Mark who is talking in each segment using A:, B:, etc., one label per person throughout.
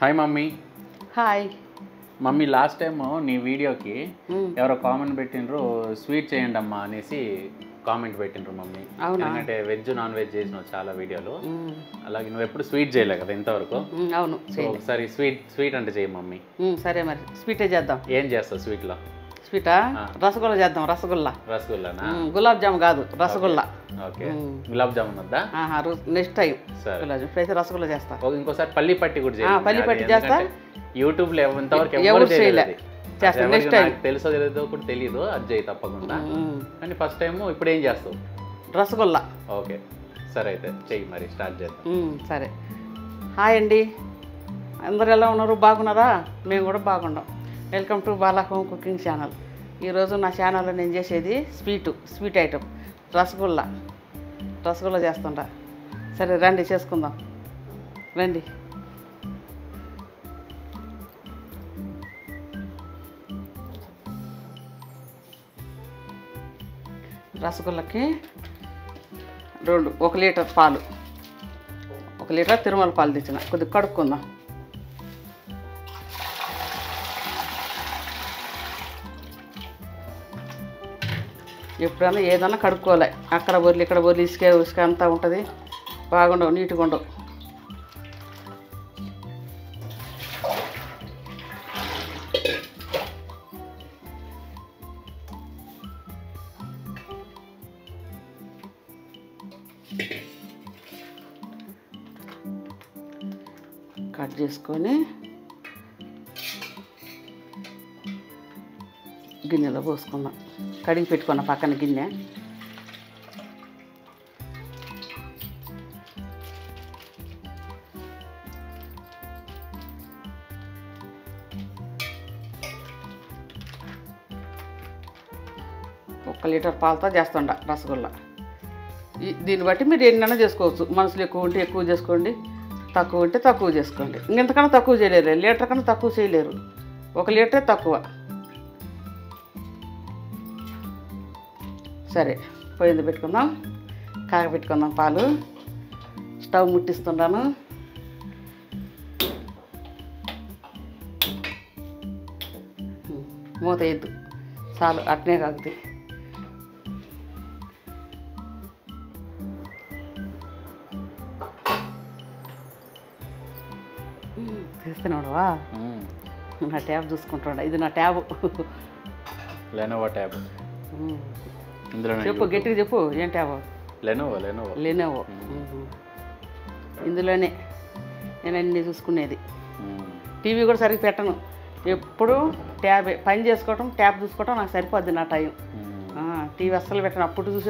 A: Hi mummy.
B: Hi
A: mummy, last time నీ వీడియోకి ఎవరో కామెంట్ పెట్టిండ్రు, స్వీట్ చేయండి అమ్మా అనేసి కామెంట్ పెట్టిండ్రు మమ్మీ. ఎందుకంటే వెజ్ నాన్ వెజ్ చేసినావు చాలా వీడియోలు, అలాగే నువ్వు ఎప్పుడు స్వీట్ చేయలే కదా ఇంతవరకు.
B: అవును,
A: సో ఒకసారి స్వీట్ అంటే చేయి మమ్మీ.
B: సరే, మరి స్వీటే చేద్దాం.
A: ఏం చేస్తావు స్వీట్లో?
B: స్వీటా? రసగుల్లా చేద్దాం.
A: రసగుల్లానా?
B: గులాబ్ జామ్ కాదు, రసగుల్లా.
A: ఓకే, గులాబ్ జామున్ వద్దా?
B: నెక్స్ట్ టైం గులాబ్ జామ్, ఇప్పుడైతే రసగుల్లా చేస్తా.
A: ఇంకోసారి పల్లి పట్టి కూడా చేయాలి.
B: పల్లి పట్టి చేస్తా.
A: యూట్యూబ్ లో ఇంతవరకు
B: ఎవరు చేయలేదు. నెక్స్ట్ టైం
A: తెలుసో తెలియదో కూడా తెలియదు, అది చేయి తప్పకుండా. కానీ ఫస్ట్ టైం ఇప్పుడు ఏం చేస్తావు?
B: రసగుల్లా.
A: ఓకే సరే, అయితే చెయ్యి, మరి స్టార్ట్ చేద్దాం.
B: సరే. హాయ్ అండి, అందరు ఎలా ఉన్నారు? బాగున్నారా? మేము కూడా బాగున్నాం. Welcome to Bala home cooking channel. ఈరోజు నా ఛానల్లో నేను చేసేది స్వీట్ ఐటమ్ రసగుల్లా చేస్తుంటా. సరే రండి, చేసుకుందాం రండి. రసగుల్లకి 1 లీటర్ పాలు, 1 లీటర్ తిరుమల పాలు తెచ్చిన. కొద్దిగా కడుక్కుందాం. ఎప్పుడైనా ఏదన్నా కడుక్కోవాలి. అక్కడ బొర్లి ఇక్కడ బొర్లి ఇసుక అంతా ఉంటుంది, బాగుండవు, నీట్గా ఉండవు. కట్ చేసుకొని గిన్నెలో పోసుకుందాం. కడిగి పెట్టుకున్న పక్కన గిన్నె. ఒక లీటర్ పాలతో చేస్తుండ రసగుల్లా. దీన్ని బట్టి మీరు ఎన్నైనా చేసుకోవచ్చు. మనుషులు ఎక్కువ ఉంటే ఎక్కువ చేసుకోండి, తక్కువ ఉంటే తక్కువ చేసుకోండి. ఇంకెంతకన్నా తక్కువ చేయలేరు, లీటర్ కన్నా తక్కువ చేయలేరు. 1 లీటరే తక్కువ. సరే, పొయ్యి పెట్టుకుందాం, కాగబెట్టుకుందాం పాలు. స్టవ్ ముట్టిస్తున్నాను. మూత వేయద్దు, చాలు, అట్నే కాగుతాయి. చేస్తున్నాడువా? నా ట్యాబ్ చూసుకుంటాడు. ఇది నా ట్యాబ్,
A: లెనోవో ట్యాబ్.
B: చెప్పు, గట్టిగా చెప్పు. ఏం ట్యాబ్? లెనోవో. ఇందులోనే నేను అన్నీ చూసుకునేది. టీవీ కూడా సరిగ్గా పెట్టను, ఎప్పుడు ట్యాబే. పని చేసుకోవటం, ట్యాబ్ చూసుకోవటం నాకు సరిపోద్ది నా టైం. టీవీ అస్సలు పెట్టను.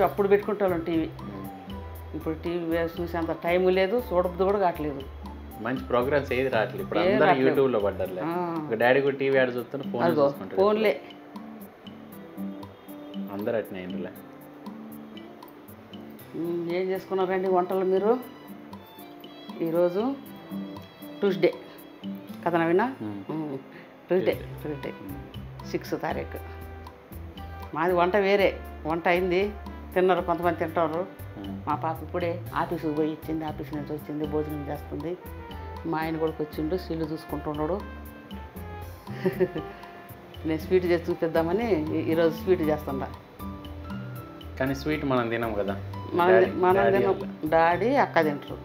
B: అప్పుడు పెట్టుకుంటాను టీవీ. ఇప్పుడు టీవీ చూసేంత టైం లేదు, చూడబుద్ది కూడా కావట్లేదు.
A: మంచి ప్రోగ్రామ్స్ ఏది రావట్లేదు. ఇప్పుడు అందరూ యూట్యూబ్లో పడ్డారులే. డాడీ కూడా టీవీ యాడ్ చూస్తున్నారు,
B: ఫోన్లే.
A: అందరు అట్నే అయిందిలే.
B: ఏం చేసుకున్నారండి వంటలు మీరు? ఈరోజు ట్యూస్డే కదా నవీనా? ట్యూస్డే 6వ తారీఖు. మాది వంట వేరే. వంట అయింది, తిన్నారు, కొంతమంది తింటారు. మా పాప ఇప్పుడే ఆఫీసుకు పోయి ఇచ్చింది, ఆఫీస్ నుంచి వచ్చింది, భోజనం చేస్తుంది. మా ఆయన కూడా వచ్చిండు, సిల్లు చూసుకుంటున్నాడు. నేను స్వీట్ చేసి చూపిద్దామని ఈరోజు స్వీట్ చేస్తుండా.
A: కానీ స్వీట్ మనం తినాం కదా.
B: మనం తినం, డాడీ అక్క తింటారు,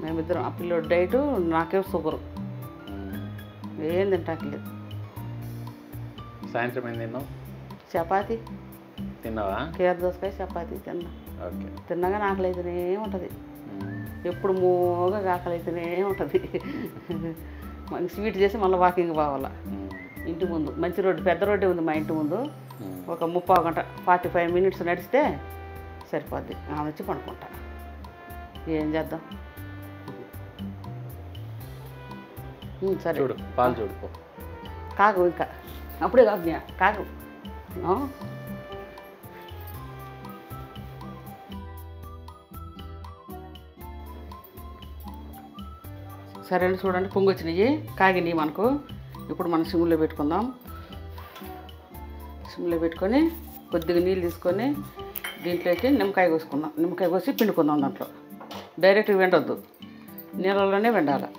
B: మేమిద్దరం. ఆ పిల్లడు డైటు, నాకేం షుగరు, ఏం తింటాకలేదు.
A: సాయంత్రం ఏం తిన్నావు?
B: చపాతి
A: తిన్నావా?
B: కేర్ దోసకాయ చపాతి తిన్నా.
A: ఓకే.
B: తిన్నాగా ఆకలి అయితేనే ఉంటుంది, ఎప్పుడు మోగా ఆకలి అయితేనే ఉంటుంది. మనకి స్వీట్ చేసి మళ్ళీ వాకింగ్ పోవాలా. ఇంటి ముందు మంచి రోడ్డు, పెద్ద రోడ్డే ఉంది మా ఇంటి ముందు. ఒక 30 గంట 45 మినిట్స్ నడిస్తే సరిపోద్ది. వచ్చి పడుకుంటా. ఏం చేద్దాం? సరే,
A: చూడు పాలు చూడుకో.
B: కాగు, ఇంకా అప్పుడే కాగు. సరే అండి, చూడండి, పొంగి వచ్చినాయి, కాగినాయి మనకు. ఇప్పుడు మనం సిమ్లో పెట్టుకుందాం. సిమ్లో పెట్టుకొని కొద్దిగా నీళ్ళు తీసుకొని దీంట్లోకి నిమ్మకాయ కోసుకుందాం. నిమ్మకాయ కోసి పిండుకుందాం. దాంట్లో డైరెక్ట్గా వెండొద్దు, నీళ్ళలోనే వెండాలి.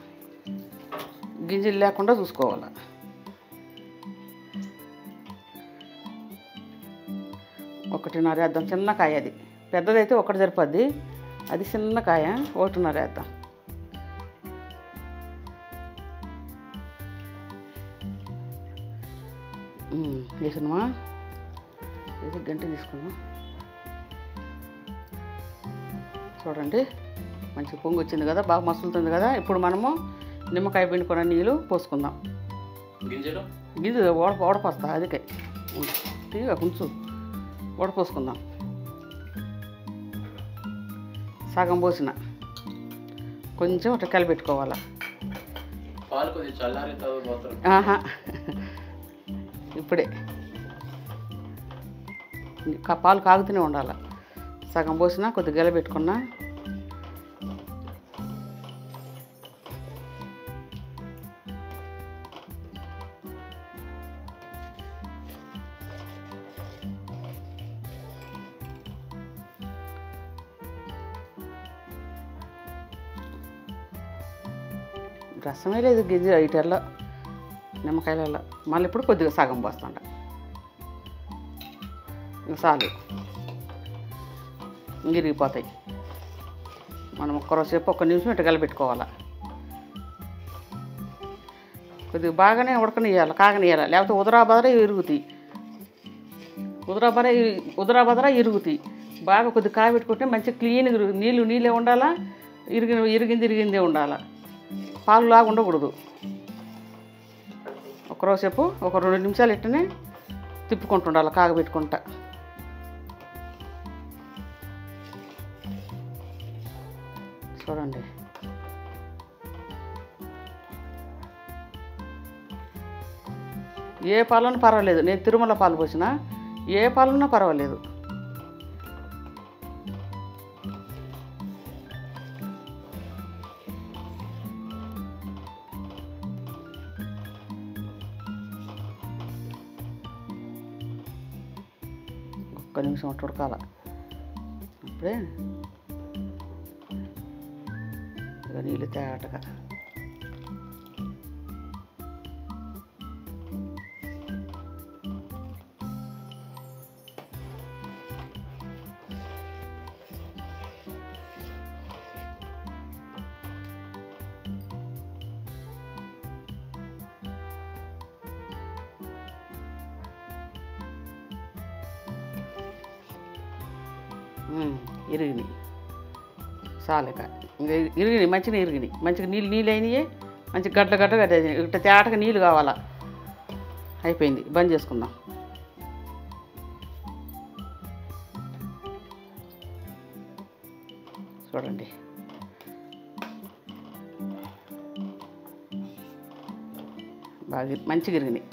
B: గింజలు లేకుండా చూసుకోవాలి. ఒకటిన్నర వేద్దాం, చిన్న కాయ అది. పెద్దదైతే ఒకటి సరిపోద్ది, అది చిన్న కాయ, ఒకటిన్నర వేద్దాం. వేసినమా, వేసి గంట తీసుకున్నాం. చూడండి మంచి పొంగు వచ్చింది కదా, బాగా మసులుతుంది కదా. ఇప్పుడు మనము నిమ్మకాయ పిండుకున్న నీళ్ళు పోసుకుందాం. గింజలు ఓడపోస్తా, అదికే తీగా కొంచెం ఓడపోసుకుందాం. సగం పోసిన కొంచెం అట్లా కలిపెట్టుకోవాలా. ఇప్పుడే పాలు కాగుతూనే ఉండాలి. సగం పోసిన కొద్దిగా గెలబెట్టుకున్నా. రసమే లేదు గింజ ఇటల్లో, నిమ్మకాయలలో. మళ్ళీ ఇప్పుడు కొద్దిగా సగం పోస్తుంట. చాలు, ఇరిగిపోతాయి. మనం ఒక్కరోసేపు 1 నిమిషం ఇట్లా కలిపెట్టుకోవాలి. కొద్దిగా బాగానే ఉడకనియాలి, కాగనియాలి, లేకపోతే ఉదరాబదరా ఇరుగుతాయి. ఉదరాబదరా ఇరుగుతాయి. బాగా కొద్దిగా కాగబెట్టుకుంటే మంచి క్లీన్గా నీళ్ళే ఉండాలా, ఇరిగిందే ఉండాలా. పాలు లాగా ఉండకూడదు. ఒకరోసేపు 2 నిమిషాలు ఇట్టనే తిప్పుకుంటుండాలి, కాగబెట్టుకుంటా. చూడండి ఏ పాలన్నా పర్వాలేదు. నేను తిరుమల పాలు పోసిన, ఏ పాలన్నా పర్వాలేదు. ఒక్క నిమిషం అట్టు ఉడకాల. అప్పుడే ఇక నీళ్ళు తేటగా. ఇరిగినాయి చాలేక, ఇంకా ఇరిగినాయి, మంచిగా ఇరిగినాయి. మంచిగా నీళ్ళు అయినాయి, మంచి గడ్డగా ఇట్లా తేటగా నీళ్ళు కావాలా. అయిపోయింది, బంద్ చేసుకుందాం. చూడండి బాగా మంచిగా ఇరిగినాయి.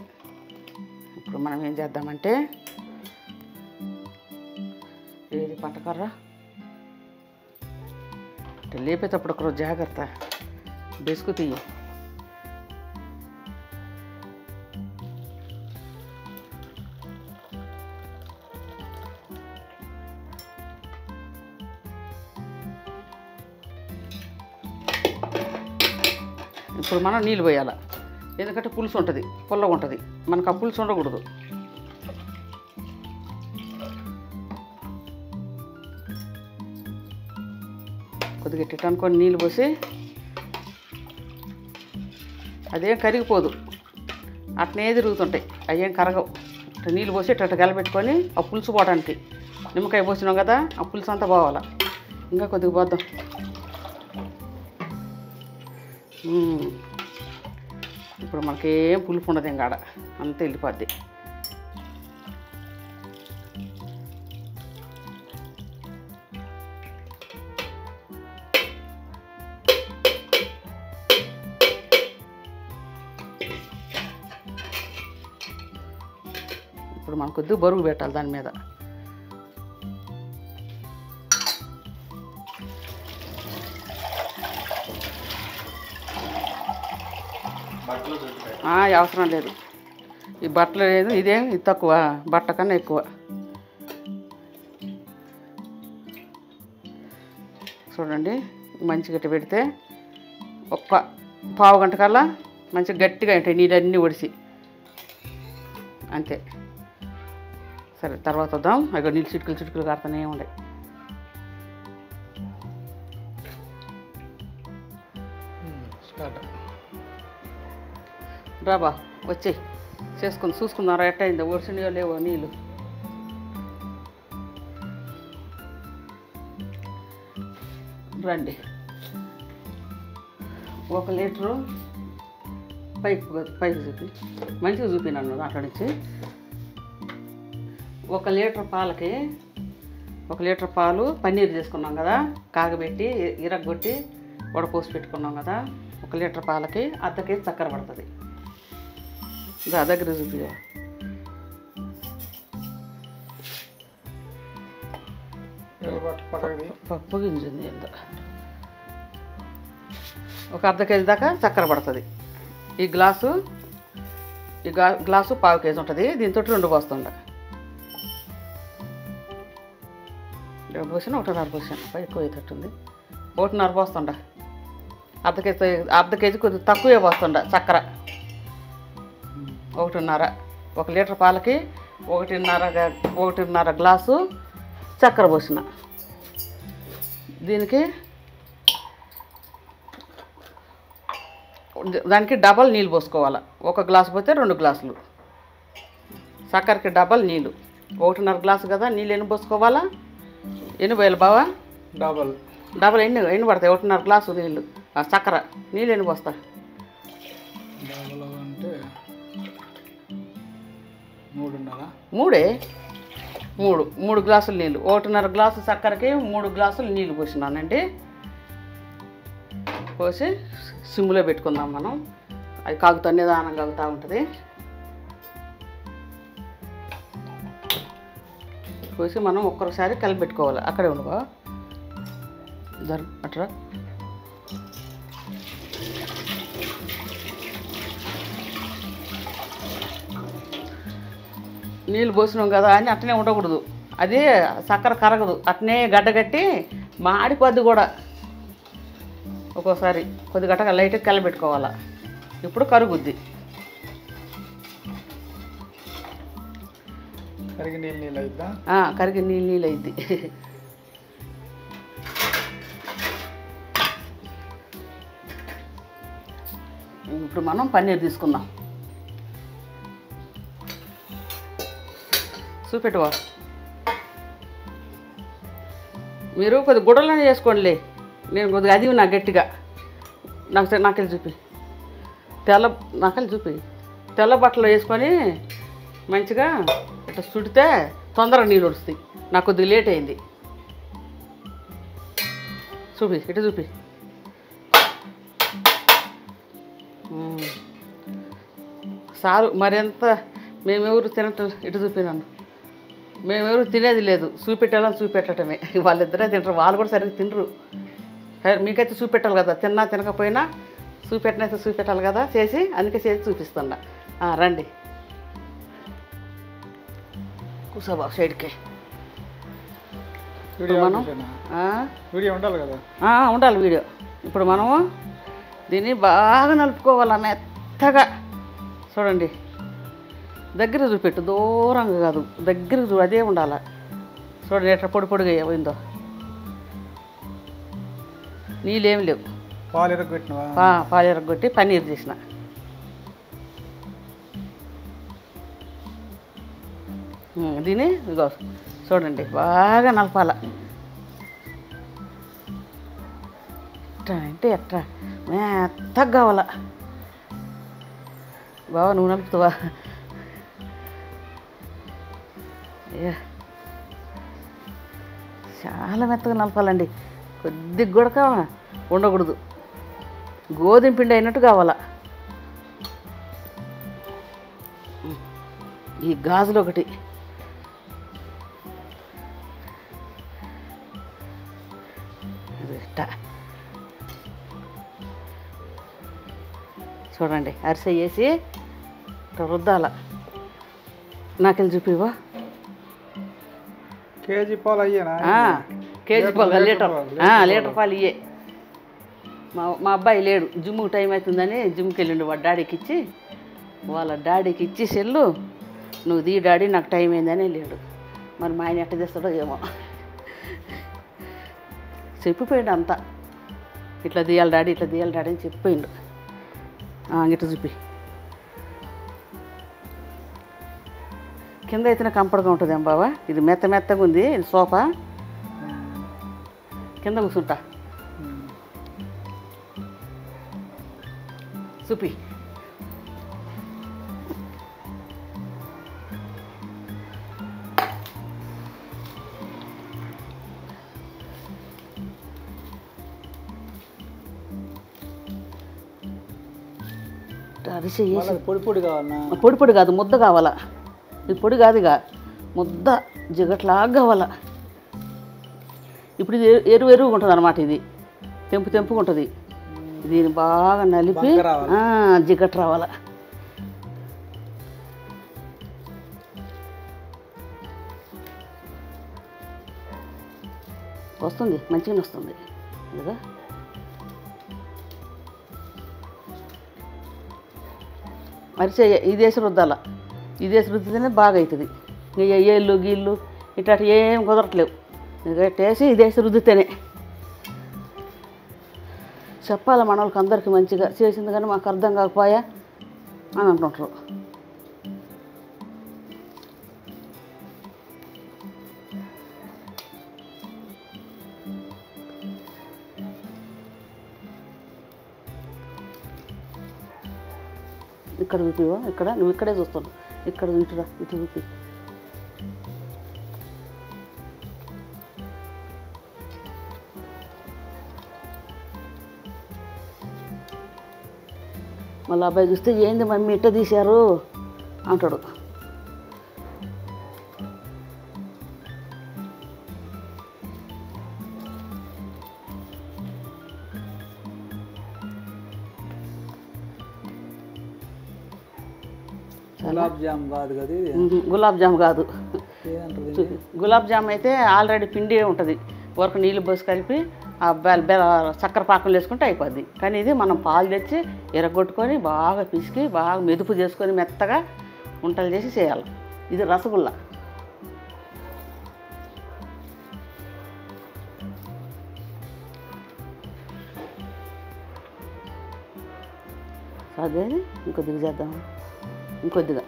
B: ఇప్పుడు మనం ఏం చేద్దామంటే, ఏది పట్టకర్ర లేపేటప్పుడు ఒకరోజు జాగ్రత్త, బెసుకు తీయి. ఇప్పుడు మనం నీళ్ళు పోయాలి, ఎందుకంటే పులుసు ఉంటుంది, పుల్లగా ఉంటుంది. మనకు ఆ పులుసు ఉండకూడదు. కొద్దిగా ఇట్ట అనుకొని నీళ్ళు పోసి, అదేం కరిగిపోదు, అట్నే తిరుగుతుంటాయి, అవేం కరగవు. ఇట్లా నీళ్ళు పోసి ఇట్ట గలబెట్టుకొని ఆ పులుసు పోవడానికి నిమ్మకాయ పోసినాం కదా, ఆ పులుసు అంతా పోవాలా. ఇంకా కొద్దిగా పోద్దాం. ఇప్పుడు మనకేం పులుపు ఉండదు, ఇంకా ఆడ అంతా వెళ్ళిపోద్ది. ఇప్పుడు మనం కొద్దిగా బరువు పెట్టాలి దాని మీద. అవసరం లేదు, ఈ బట్టలు లేదు, ఇది తక్కువ, బట్ట కన్నా ఎక్కువ. చూడండి మంచిగా పెడితే ఒక్క పావు గంట కల్లా మంచిగా గట్టిగా ఉంటాయి నీళ్ళన్నీ ఒడిసి అంతే. సరే తర్వాత వద్దాం. అక్కడ నీళ్ళు చిటుకులు కారుతూనే ఉండే. రాబా వచ్చేయి చూసుకుందాం ఎట్ట అయిందో ఒడిసినాయో లేవో నీళ్ళు. రండి 1 లీటరు పైకి చూపి మంచిగా చూపినాను అక్కడి నుంచి. 1 లీటర్ పాలకి 1 లీటర్ పాలు పన్నీర్ చేసుకున్నాం కదా, కాగబెట్టి ఇరగొట్టి వడపోసి పెట్టుకున్నాం కదా. 1 లీటర్ పాలకి అర్ధ కేజీ చక్కెర పడుతుంది. దగ్గర చూపి పప్పు గింజంది ఎంత 1 అర్ధ కేజీ దాకా చక్కెర పడుతుంది. ఈ గ్లాసు పావు కేజీ ఉంటుంది. దీంతో 2 పోస్తుండ. 2 పోసిన 1.5 పోసిన ఎక్కువ అయ్యేటట్టుంది. 1.5 పోస్తుండ. అర్ధ కేజీ కొద్దిగా తక్కువే పోస్తుండ చక్కెర. 1.5 1 లీటర్ పాలకి 1.5 గ్లాసు చక్కెర పోసిన. దానికి డబల్ నీళ్ళు పోసుకోవాలి. 1 గ్లాసు పోతే 2 గ్లాసులు. చక్కెరకి డబల్ నీళ్ళు. 1.5 గ్లాసు కదా, నీళ్ళు ఎన్ని పోసుకోవాలా? ఎన్ని పోయాలి బావా? డబల్ ఎన్ని పడతాయి? 1.5 గ్లాసు నీళ్ళు చక్కెర. నీళ్ళు ఎన్ని పోస్తా? 3 గ్లాసులు నీళ్ళు. 1.5 గ్లాసు చక్కెరకి 3 గ్లాసులు నీళ్ళు పోసినానండి. పోసి సిమ్లో పెట్టుకుందాం మనం. అది కాగుతా నిదానం కాగుతూ ఉంటుంది. పోసి మనం ఒక్కసారి కలిపెట్టుకోవాలి. అక్కడే ఉండవా అట్రా. నీళ్ళు పోసినాం కదా అని అట్నే ఉండకూడదు. అది చక్కెర కరగదు, అట్నే గడ్డగట్టి మాడిపోద్ది కూడా. ఒక్కోసారి కొద్ది గట్టగా లైట్గా కలబెట్టుకోవాలా. ఇప్పుడు కరుగుద్ది. కరిగి నీళ్ళు అయింది. ఇప్పుడు మనం పన్నీర్ తీసుకుందాం. చూపెట్టువా. మీరు కొద్ది గుడ్డలనే చేసుకోండి. నేను కొద్దిగా అది నా గట్టిగా నాకెళ్ళి చూపి తెల్ల బట్టలు వేసుకొని మంచిగా ఇట్లా చుడితే తొందరగా నీళ్ళు వస్తాయి. నాకు కొద్దిగా లేట్ అయింది. చూపి సారు మరింత మేమెవరు తినటం. చూపినాను. మేమెవరు తినేది లేదు. చూపెట్టడమే. వాళ్ళిద్దరే తింటారు. వాళ్ళు కూడా సరిగ్గా తినరు. మీకైతే చూపెట్టాలి కదా, తినకపోయినా చూపెట్టాలి కదా చేసి. అందుకే చేసి చూపిస్తుండ. రండి కూర్చోబా సైడ్కి. మనం ఉండాలి వీడియో. ఇప్పుడు మనము దీన్ని బాగా నలుపుకోవాలి మెత్తగా. చూడండి, దగ్గర చూపెట్టు, దూరంగా కాదు, దగ్గర అదే ఉండాలి. చూడండి ఎట్లా పొడిగా పోయిందో. నీళ్ళేమి లేవు. పాలు ఎరగొట్టి పన్నీర్ చేసిన. దీన్ని ఇగో చూడండి బాగా నలపాల. ఎట్లా మెత్తగా కావాల. బావా నువ్వు నలుపుతావా? చాలా మెత్తగా నలపాలండి. కొద్దిగా కూడా ఉండకూడదు. గోధుమ పిండి అయినట్టు కావాలా. ఈ గాజులు ఒకటి చూడండి. అరిసె వేసి రుద్దాల. నాకెళ్ళి చూపివా.
C: కేజీ పాలు అయ్యేనా?
B: కేజీ పాలు లీటర్ పాలు ఇయ్యే. మా అబ్బాయి లేడు, జిమ్కి టైం అవుతుందని జిమ్కి వెళ్ళిండు వాళ్ళ డాడీకి ఇచ్చి సెల్లు, నువ్వు దీ డాడీ నాకు టైం అయిందని లేడు. మరి మా ఆయన ఎట్ట చేస్తాడో ఏమో. చెప్పిపోయిండు అంతా, ఇట్లా తీయాలి డాడీ అని చెప్పిపోయిండు. ఇట్లా చూపి. కింద అయితేనే కంఫర్ట్గా ఉంటుంది ఏం బావా, ఇది మెత్తగా ఉంది, ఇది సోఫా. కింద కూర్చుంటా. చూపి.
C: పొడి కావాలా?
B: పొడి కాదు, ముద్ద కావాలా. ఇది పొడి కాదు, ఇక ముద్ద జిగట్లాగా కావాలా. ఇప్పుడు ఇది ఎరువుగా ఉంటుంది అన్నమాట. ఇది తెంపుగా ఉంటుంది. దీన్ని బాగా నలిపి జిగట్ రావాలా. వస్తుంది, మంచిగానే వస్తుంది. ఇదిగా మరిచే ఇదేసి రుద్దాల, ఇదేసి రుద్దితేనే బాగా అవుతుంది. ఇక ఏళ్ళు గీళ్ళు ఇట్లా ఏం కుదరట్లేవు. ఇక టేసి ఇదేసి రుద్దితేనే. చెప్పాలి మన వాళ్ళకి అందరికీ మంచిగా చేసింది, కానీ మాకు అర్థం కాకపోయా అని అంటుంటారు. ఇక్కడ చూపివా, ఇక్కడ నువ్వు ఇక్కడే చూస్తావు, ఇక్కడ ఇటురా, ఇటు చూపి. మళ్ళీ అబ్బాయి చూస్తే ఏంది మమ్మీ ఇట్ట తీశారు అంటాడు.
C: గులాబ్ జామ్ కాదు కదా,
B: గులాబ్ జామ్ కాదు. గులాబ్ జామ్ అయితే ఆల్రెడీ పిండి ఉంటుంది, వరకు నీళ్ళు పోసి కలిపి ఆ చక్కెర పాకం వేసుకుంటే అయిపోద్ది. కానీ ఇది మనం పాలు తెచ్చి ఎరగొట్టుకొని బాగా పిసికి బాగా మెదుపు చేసుకొని మెత్తగా వంటలు చేసి చేయాలి. ఇది రసగుల్లా. అదే ఇంకొద్దిగా చేద్దాం, ఇంకొద్దిగా.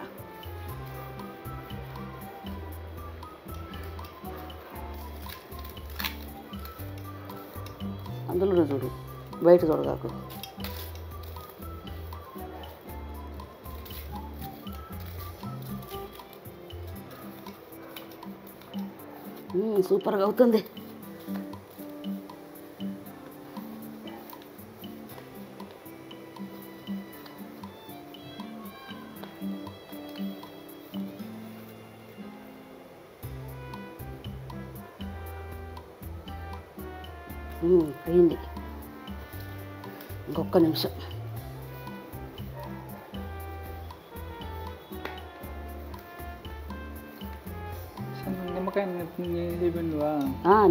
B: అందులోనే చూడు, బయట చూడగాకు. సూపర్గా అవుతుంది. అయింది, ఇంకొక నిమిషం.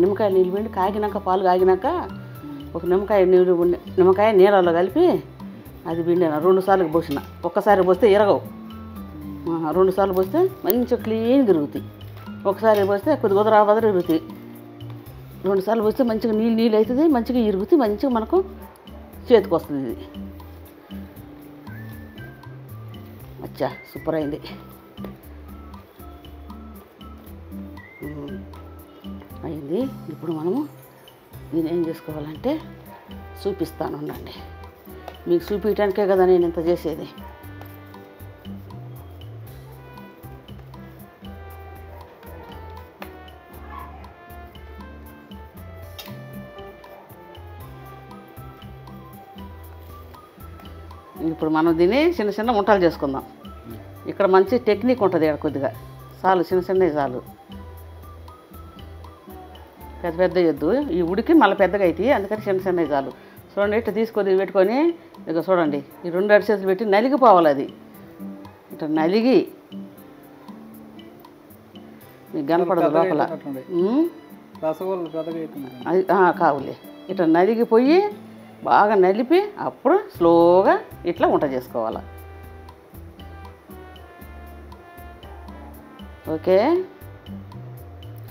C: నిమ్మకాయ నీళ్ళు
B: పిండి కాగినాక, పాలు కాగినాక ఒక నిమ్మకాయ నీళ్ళలో కలిపి అది పిండిన 2 సార్లు పోసిన. ఒక్కసారి పోస్తే ఇరగవు, 2 సార్లు పోస్తే మంచిగా క్లీన్ తిరుగుతాయి. ఒకసారి పోస్తే కొద్ది కుదర ఇరుగుతాయి. 2 సార్లు పోస్తే మంచిగా నీళ్ళు అవుతుంది, మంచిగా ఇరుగుతుంది, మంచిగా మనకు చేతికి వస్తుంది. ఇది అచ్చా సూపర్ అయింది. అయింది. ఇప్పుడు మనము దీన్ని ఏం చేసుకోవాలంటే చూపిస్తాను, ఉండండి. మీకు చూపించడానికే కదా నేను ఇంత చేసేది. ఇప్పుడు మనం దీన్ని చిన్న చిన్న వంటలు చేసుకుందాం. ఇక్కడ మంచి టెక్నిక్ ఉంటుంది, ఇక్కడ కొద్దిగా చాలు, చిన్నవి చాలు, పెద్ద వద్దు. ఈ ఉడికి మళ్ళీ పెద్దగా అవుతాయి, అందుకని చిన్నవి చాలు. చూడండి, ఇట్లా తీసుకొని పెట్టుకొని ఇక చూడండి, ఈ 2 అరిచేతులు పెట్టి నలిగిపోవాలి. అది ఇట్లా నలిగి మీకు కనపడదు లోపల.
C: రసగుల్లా పెద్దగా అవుతుంది
B: అది కావులే. ఇట్లా నలిగిపోయి బాగా నలిపి అప్పుడు స్లోగా ఇట్లా వంట చేసుకోవాలి. ఓకే,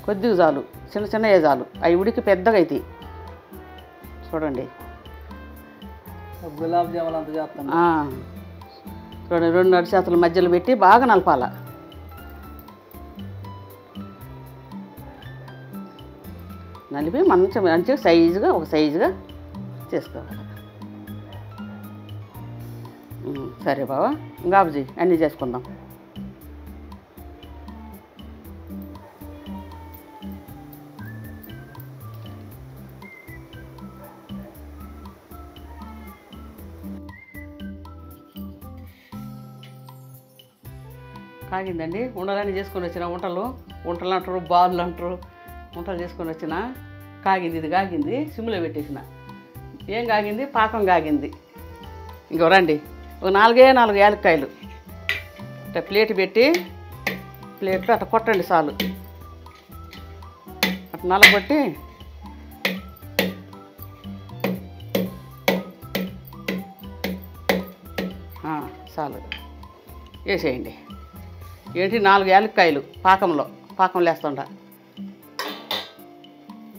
B: కొద్దిగా చాలు, చిన్న చిన్నవి చాలు, అవి ఉడికి పెద్దగా అవుతాయి. చూడండి,
C: గులాబ్ జాములు అంత చేస్తాను.
B: చూడండి, 2 అరిచేతుల మధ్యలో పెట్టి బాగా నలపాల. నలిపి మంచిగా సైజుగా ఒక సైజుగా చేసుకోవాలి. సరే బావా, ఇంకా ఆపుజీ అన్నీ చేసుకుందాం. కాగిందండి, ఉండలన్నీ చేసుకొని వచ్చిన వంటలు అంటారు, బాళ్ళు అంటారు, వంటలు చేసుకొని వచ్చిన. కాగింది, ఇది కాగింది, సిమ్లో పెట్టేసిన. ఏం కాగింది? పాకం కాగింది. ఇంకో రండి, ఒక 4 యాలక్కాయలు అట్లా ప్లేట్ పెట్టి, ప్లేట్లో అట్లా కొట్టండి చాలు. అట్లా నలగొట్టి చాలు వేసేయండి. ఏంటి 4 యాలక్కాయలు పాకం లేస్తుండ.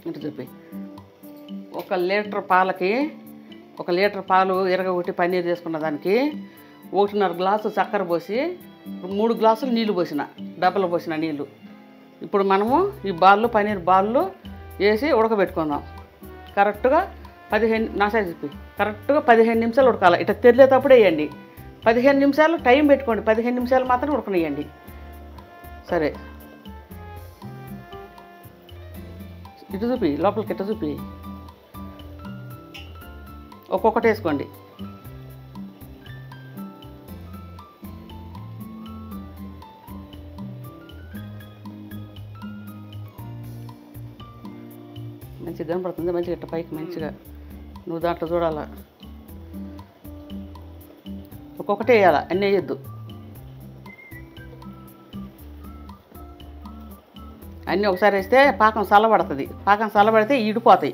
B: ఇటు చూపి, 1 లీటర్ పాలకి 1 లీటర్ పాలు ఇరగొట్టి పన్నీర్ చేసుకున్న దానికి 1.5 గ్లాసు చక్కెర పోసి 3 గ్లాసులు నీళ్ళు పోసిన, డబ్బలు పోసిన నీళ్ళు. ఇప్పుడు మనము ఈ పన్నీర్ బాళ్ళు వేసి ఉడకబెట్టుకుందాం. కరెక్ట్గా 15 నిమిషాలు ఉడకాలి. ఇట్లా తెరిలేటప్పుడు వేయండి. 15 నిమిషాలు టైం పెట్టుకోండి, 15 నిమిషాలు మాత్రం ఉడకనియండి. సరే, ఇటు చూపి, లోపలికి ఇటు చూపి, ఒక్కొక్కటి వేసుకోండి. మంచిగా కనపడుతుంది, మంచిగా ఇట్ట పైకి మంచిగా నువ్వు దాంట్లో చూడాలా. ఒక్కొక్కటి వేయాలా, అన్నీ వేయద్దు. అన్నీ ఒకసారి వేస్తే పాకం చల్లబడుతుంది. పాకం చల్లబడితే ఈడిపోతాయి.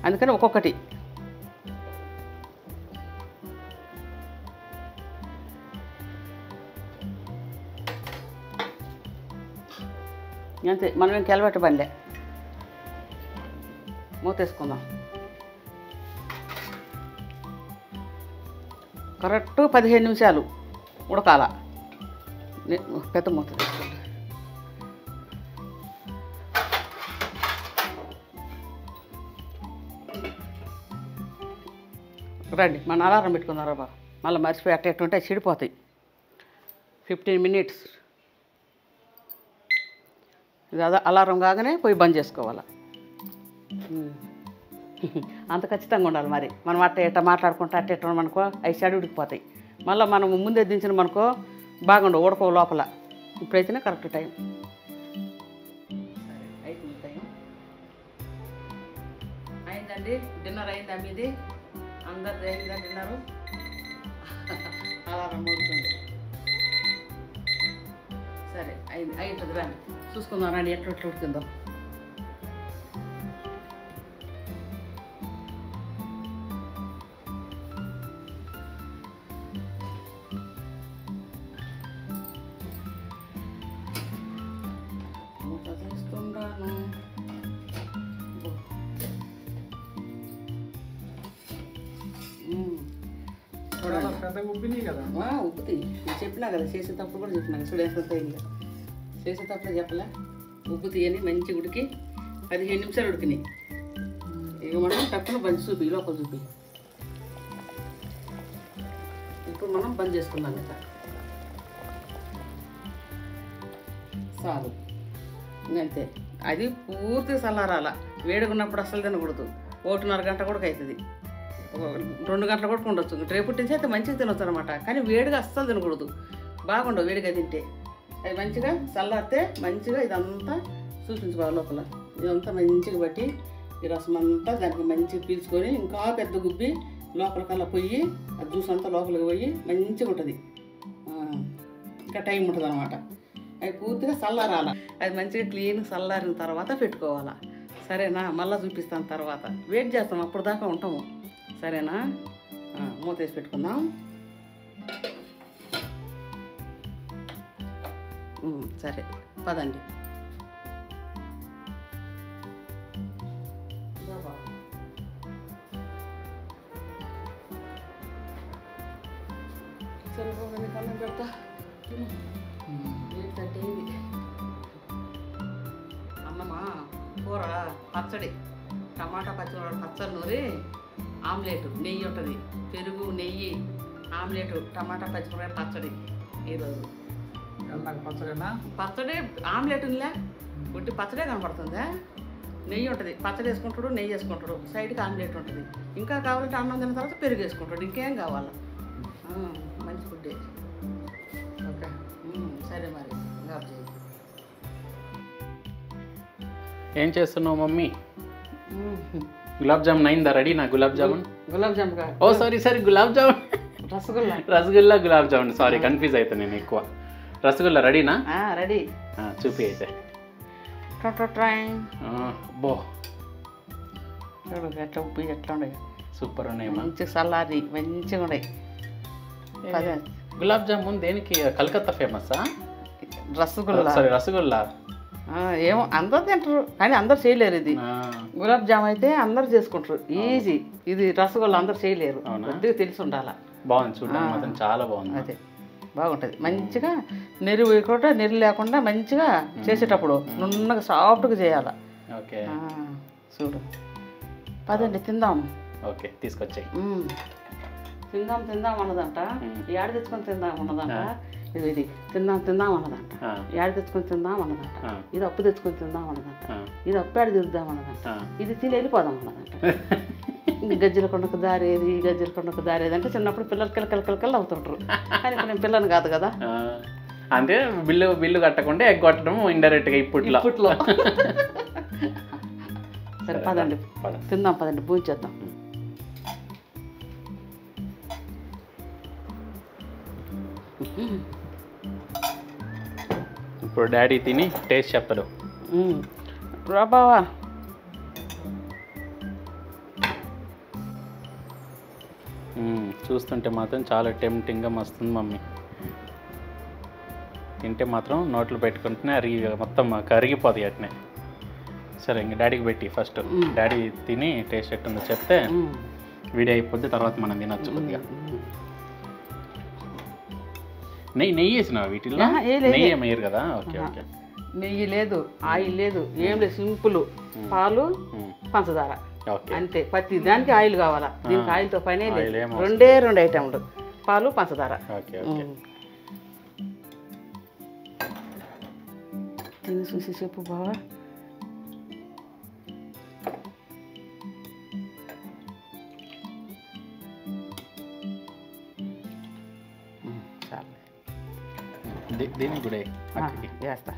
B: అందుకని ఒక్కొక్కటి. అంతే, మనం ఏం కెలబెట్ట బండే. మూతేసుకుందాం. కరెక్ట్ 15 నిమిషాలు ఉడకాల. పెద్ద మూత తీసుకోండి. రండి, మన అలారం పెట్టుకుందాం బాబా. మళ్ళీ మర్చిపోయి అట్టేటుంటే చెడిపోతాయి. 15 మినిట్స్. ఇది అలారం కాగానే పోయి బంద్ చేసుకోవాలి. అంత ఖచ్చితంగా ఉండాలి. మరి మనం అట్ట మాట్లాడుకుంటా అట్టేట మనకో అవి చెడు ఉడికిపోతాయి. మళ్ళీ మనం ముందే దించిన మనకో బాగుండవు, ఉడకవు లోపల. ఇప్పుడైతేనే కరెక్ట్ టైం. అయిపోయింది టైం. అయిందండి, డిన్నర్ అయిందా మీది? అందరిది అయిందా డిన్నరు? అలారం మోగుతుంది. సరే, అయింటుంది. రండి చూసుకుందాం, రండి ఎట్లా ఉడికిందో.
C: ఉబ్బినాయి కదా?
B: ఉబ్బుతాయి. నేను చెప్పినా కదా, చేసేటప్పుడు కూడా చెప్పినా. చూడేస్తా ఇంకా చేసేటప్పుడు చెప్పలే, ఉబ్బుతాయి అని. మంచి ఉడికి 15 నిమిషాలు ఉడికినాయి. ఇక మనం టక్కున బంద్ చూపి, లోపల చూపి. ఇప్పుడు మనం బంద్ చేసుకుందాం. కదా చాలు, ఇంకంతే. అది పూర్తిగా చల్లారాల. వేడిగా ఉన్నప్పుడు అసలు తినకూడదు. 1.5 గంట కూడా అవుతుంది, 2 గంటలు కూడా ఉండొచ్చు. రేపు నుంచి అయితే మంచిగా తినొచ్చు అనమాట. కానీ వేడిగా అస్సలు తినకూడదు, బాగుండవు వేడిగా తింటే. అది మంచిగా చల్లారితే మంచిగా ఇదంతా చూపించుకోవాలి. లోపల ఇదంతా మంచిగా బట్టి ఈ రసం అంతా దానికి మంచిగా పీల్చుకొని ఇంకా పెద్ద గుబ్బి లోపలికల్లా పోయి ఆ జ్యూస్ అంతా లోపలికి పోయి మంచిగా ఉంటుంది. ఇంకా టైం ఉంటుంది అనమాట. అది పూర్తిగా చల్లారాల. అది మంచిగా క్లీన్గా చల్లారిన తర్వాత పెట్టుకోవాలా. సరేనా? మళ్ళీ చూపిస్తాను తర్వాత. వెయిట్ చేస్తాం, అప్పుడు దాకా ఉంటాము. సరేనా? మూత వేసి పెట్టుకుందాం. సరే పదండి. సరే బాబు కన్నం పెడతా. ఏంటంటే ఇది అన్నమా కూర పచ్చడి, టమాటా పచ్చడి నూరి ఆమ్లెట్, నెయ్యి ఉంటుంది, పెరుగు నెయ్యి ఆమ్లెట్, టమాటా పచ్చిమిరపకాయ పచ్చడి. ఈరోజు పచ్చడి ఆమ్లెట్ ఉందిలే, ఉట్టి పచ్చడే కనపడుతుందా? నెయ్యి ఉంటుంది, పచ్చడి వేసుకుంటాడు, నెయ్యి వేసుకుంటాడు, సైడ్కి ఆమ్లెట్ ఉంటుంది. ఇంకా కావాలంటే అన్నం తిన్న తర్వాత పెరుగు వేసుకుంటాడు. ఇంకేం కావాలి? మంచి ఫుడ్డే. ఓకే సరే మరి
A: ఏం చేస్తున్నావు మమ్మీ? గులాబ్ జామున్ అయిందా? రెడీ నా గులాబ్ జామున్?
B: గులాబ్ జామున్
A: ఓ sorry gulab jamun, rasgulla gulab jamun. Sorry confuse అవుతాను నేను ఎక్కువ. రసగుల్లా రెడీనా?
B: రెడీ.
A: చూపి అయితే. బో
B: చూడు ఎట్లా ఉప్పు ఎట్లా ఉన్నాయి.
A: సూపర్ ఉన్నాయి,
B: మంచి సల్లారి మంచిగా ఉన్నాయి.
A: గులాబ్ జామున్ దేనికి? కలకత్తా ఫేమస్సా?
B: రసగుల్లా.
A: సారీ రసగుల్లా
B: ఏమో అందరు తింటారు కానీ అందరు చేయలేరు. ఇది గులాబ్ జామ్ అయితే అందరు చేసుకుంటారు, ఈజీ. ఇది రసగుల్లా అందరు చేయలేరు, కొద్దిగా తెలిసి ఉండాలా.
A: బాగుంది చూడడానికి మాత్రం, చాలా బాగుంది.
B: అదే బాగుంటుంది. మంచిగా నెరి వేయకుండా, నెరి లేకుండా మంచిగా చేసేటప్పుడు నున్నగా సాఫ్ట్గా చేయాలి.
A: ఓకే
B: చూడు పదండి తిందాం.
A: ఓకే తీసుకొచ్చాయి.
B: తిందాం అన్నదంట. ఏడ తెచ్చుకొని తిందాం అన్నదంట. ఇది తిందాం అన్నదంట. ఏడ తెచ్చుకొని తిందాం అన్నదంట. ఇది అప్పు తెచ్చుకొని తిందాం అన్నదంట. ఇది అప్పు ఏడ తిరుగుదాం అన్నదంట. ఇది తిని వెళ్ళిపోదాం అన్నదంట. గజ్జల కొండకు దారేది, గజ్జల కొండకు దారేది అంటే చిన్నప్పుడు పిల్లలు కిలకలు అవుతుంటారు. కానీ ఇప్పుడు నేను పిల్లని కాదు కదా.
A: అంటే బిల్లు కట్టకుండా ఎగ్గొట్టడం ఇండైరెక్ట్గా ఇప్పట్లో.
B: సరే పదండి తిందాం, పదండి భోంచేద్దాం.
A: ఇప్పుడు డాడీ తిని టేస్ట్ చెప్పరు.
B: రా బావా.
A: చూస్తుంటే మాత్రం చాలా టెంప్టింగ్గా మస్తుంది మమ్మీ. తింటే మాత్రం నోట్లు పెట్టుకుంటేనే మొత్తం కరిగిపోతాయి అట్నే. సరే ఇంక డాడీకి పెట్టి ఫస్ట్. డాడీ తిని టేస్ట్ ఎట్టుందో చెప్తే వీడియో అయిపోద్ది, తర్వాత మనం తినొచ్చు కొద్దిగా. నెయ్యి వేసినా వీటిలో? నెయ్యి ఏమయ్యారు కదా. Okay okay.
B: నెయ్యి లేదు, ఆయిల్ లేదు, ఏం లేదు, సింపుల్ పాలు పంచదార అంతే. ప్రతి దానికి ఆయిల్ కావాలా, దీనికి ఆయిల్తో పనే లేదు. రెండు ఐటెంలు, పాలు పంచదార. తిని చూసి చెప్పు బావా.
A: దీనికి కూడా
B: వేస్తా.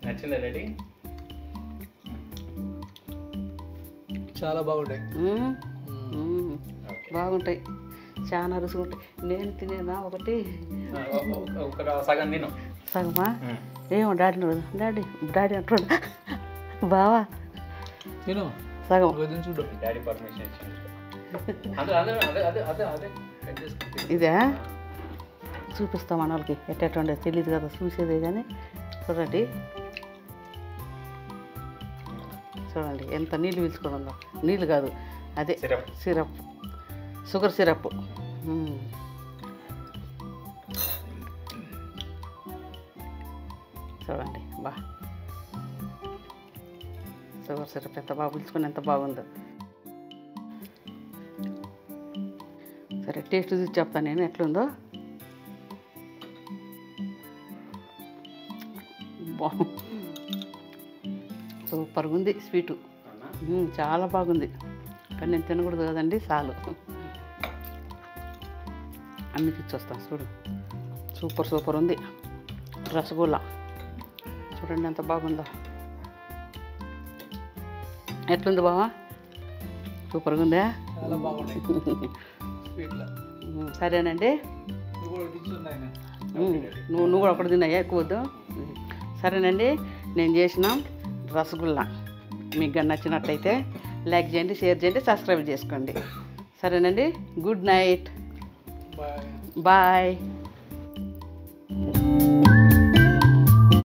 A: నచ్చిందా డాడీ?
C: చాలా బాగుంటాయి.
B: బాగుంటాయి, చాలా రుచిగా ఉంటాయి. నేను తినేదా ఒకటి
A: సగం తిను.
B: సగమా? ఏమో డాడీ అంటాడు. బావా
C: తిను
B: సగం.
A: చూడు డాడీ పర్మిషన్ ఇచ్చింది.
B: ఇదే చూపిస్తాం మన వాళ్ళకి ఎట్టుండే తెలియదు కదా, చూసేదే. కానీ చూడండి ఎంత నీళ్ళు పీల్చుకొని ఉందో. నీళ్ళు కాదు, అదే సిరప్, షుగర్ సిరప్. చూడండి బా, షుగర్ సిరప్ ఎంత బాగా పీల్చుకొని ఎంత బాగుందో. సరే టేస్ట్ చూసి చెప్తాను నేను ఎట్లుందో. సూపర్గా ఉంది స్వీటు, చాలా బాగుంది. కానీ నేను తినకూడదు కదండి, చాలు. అన్ని తెచ్చొస్తాను చూడు. సూపర్ సూపర్ ఉంది రసగుల్లా. చూడండి ఎంత బాగుందో. ఎట్లుంది బావా? సూపర్గా ఉందా?
C: చాలా బాగున్నాయి స్వీట్లో.
B: సరేనండి.
C: నువ్వు కూడా తింటున్నాయి.
B: నువ్వు కూడా ఒకటి తిన్నాయా, ఎక్కువ వద్దు. సరేనండి, నేను చేసిన రసగుల్లా మీకు కానీ నచ్చినట్టయితే లైక్ చేయండి, షేర్ చేయండి, సబ్స్క్రైబ్ చేసుకోండి. సరేనండి, గుడ్ నైట్,
C: బాయ్.
B: బాయ్.